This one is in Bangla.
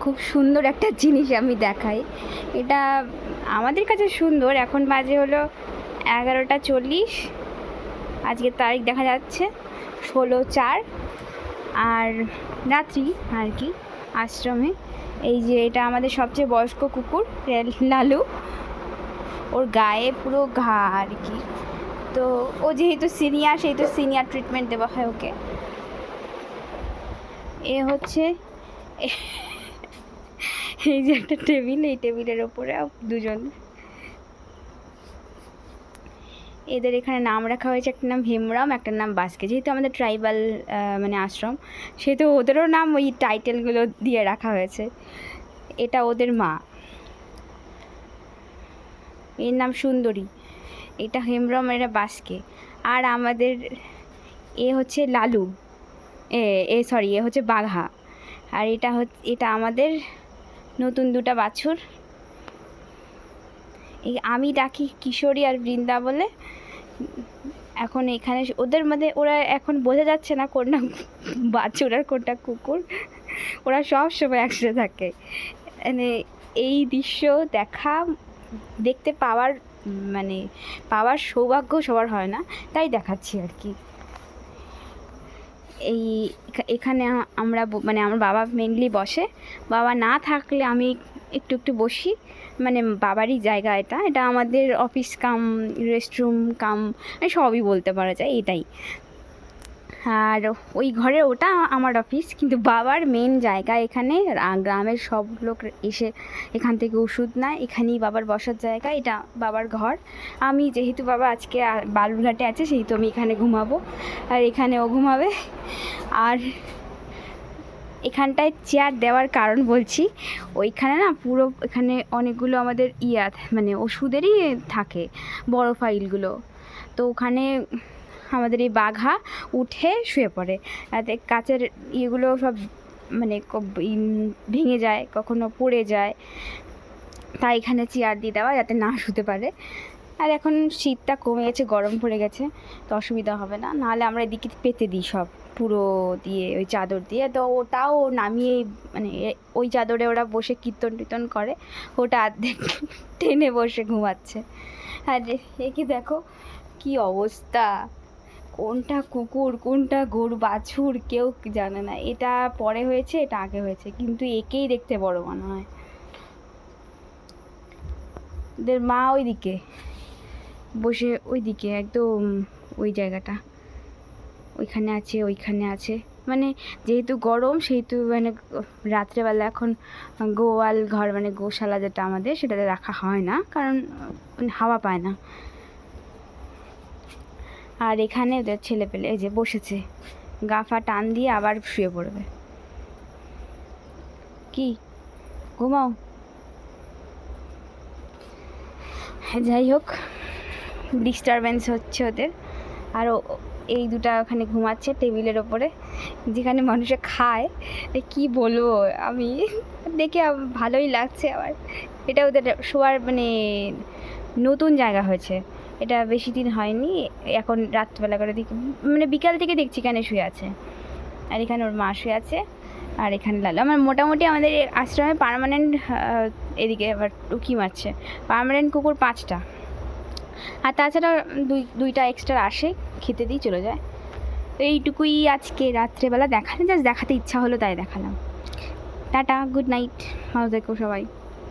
খুব সুন্দর একটা জিনিস আমি দেখাই। এটা আমাদের কাছে সুন্দর। এখন বাজে হলো 11:40। আজকের তারিখ দেখা যাচ্ছে 16/4 আর রাত্রি আর কি আশ্রমে। এই যে এটা আমাদের সবচেয়ে বয়স্ক কুকুর লালু, ওর গায়ে পুরো ঘা আর কি। তো ও যেহেতু সিনিয়র, সেই তো সিনিয়র ট্রিটমেন্ট দেওয়া হয় ওকে। এ হচ্ছে এই যে একটা টেবিল, এই টেবিলের ওপরে দুজন, এদের এখানে নাম রাখা হয়েছে, একটা নাম হেমরাম, একটা নাম বাস্কে। যেহেতু আমাদের ট্রাইবাল মানে আশ্রম, সেহেতু ওদেরও নাম ওই টাইটেলগুলো দিয়ে রাখা হয়েছে। এটা ওদের মা, এর নাম সুন্দরী। এটা হেমরাম, এটা বাস্কে। আর আমাদের এ হচ্ছে লালু, সরি এ হচ্ছে বাঘা। আর এটা আমাদের নতুন দুটা বাছুর। এই আমি ডাকি কিশোরী আর বৃন্দা বলে। এখন এখানে ওদের মধ্যে ওরা এখন বোঝা যাচ্ছে না কোনটা বাছুর আর কোনটা কুকুর। ওরা সব সময় একসাথে থাকে। মানে এই দৃশ্য দেখতে পাওয়ার সৌভাগ্য সবার হয় না, তাই দেখাচ্ছি আর কি। এখানে আমরা মানে আমার বাবা মেনলি বসে। বাবা না থাকলে আমি একটু একটু বসি, মানে বাবারই জায়গা এটা। এটা আমাদের অফিস কাম রেস্টরুম কাম সবই বলতে পারা যায় এটাই। আর ওই ঘরে ওটা আমার অফিস, কিন্তু বাবার মেন জায়গা এখানে। গ্রামের সব লোক এসে এখান থেকে ওষুধ নেয়, এখানেই বাবার বসার জায়গা। এটা বাবার ঘর। আমি যেহেতু বাবা আজকে বালুরঘাটে আছে, সেহেতু আমি এখানে ঘুমাবো, আর এখানে ও ঘুমাবে। আর এখানটায় চেয়ার দেওয়ার কারণ বলছি, ওইখানে না পুরো এখানে অনেকগুলো আমাদের মানে ওষুধেরই থাকে, বড় ফাইলগুলো। তো ওখানে আমাদের এই বাঘা উঠে শুয়ে পড়ে, তাতে কাচের ইয়েগুলো সব মানে ভেঙে যায়, কখনো পড়ে যায়। তাই এখানে চেয়ার দিয়ে দেওয়া, যাতে না শুতে পারে। আর এখন শীতটা কমে গেছে, গরম পড়ে গেছে, তো অসুবিধা হবে না। নাহলে আমরা এদিকে পেতে দিই সব পুরো দিয়ে, ওই চাদর দিয়ে। তো ওটাও নামিয়ে মানে ওই চাদরে ওরা বসে কীর্তন টীর্তন করে, ওটা অর্ধেক টেনে বসে ঘুমাচ্ছে। আর এ কি দেখো কি অবস্থা, কোনটা কুকুর কোনটা গরু বাছুর কেউ জানে না। এটা পরে হয়েছে, এটা আগে হয়েছে, কিন্তু একেই দেখতে বড় মনে হয়। ওদের মা ওইদিকে বসে, ওইদিকে একদম ওই জায়গাটা, ওইখানে আছে। মানে যেহেতু গরম, সেহেতু মানে রাত্রেবেলা এখন গোয়াল ঘর মানে গোশালা যেটা আমাদের, সেটাতে রাখা হয় না, কারণ হাওয়া পায় না। আর এখানে ওদের ছেলে পেলে এই যে বসেছে, গাফা টান দিয়ে আবার শুয়ে পড়বে। কি ঘুমাও? যাই হোক, ডিস্টারবেন্স হচ্ছে ওদের। আর এই দুটা ওখানে ঘুমাচ্ছে টেবিলের ওপরে, যেখানে মানুষে খায়। কি বলবো আমি, দেখে ভালোই লাগছে। আবার এটা ওদের শোয়ার মানে নতুন জায়গা হয়েছে, এটা বেশি দিন হয়নি। এখন রাত্রবেলা করে মানে বিকাল থেকে দেখছি এখানে শুয়ে আছে। আর এখানে ওর মা শুয়ে আছে, আর এখানে লালু। আমার মোটামুটি আমাদের আশ্রমে পার্মানেন্ট, এদিকে আবার উকি মারছে, পার্মানেন্ট কুকুর 5টা। আর তাছাড়া দুইটা এক্সট্রা আসে, খেতে দিয়ে চলে যায়। তো এইটুকুই আজকে রাত্রেবেলা দেখাতে, জাস্ট দেখাতে ইচ্ছা হলো তাই দেখালাম। টাটা, গুড নাইট, ভালো থেকো সবাই।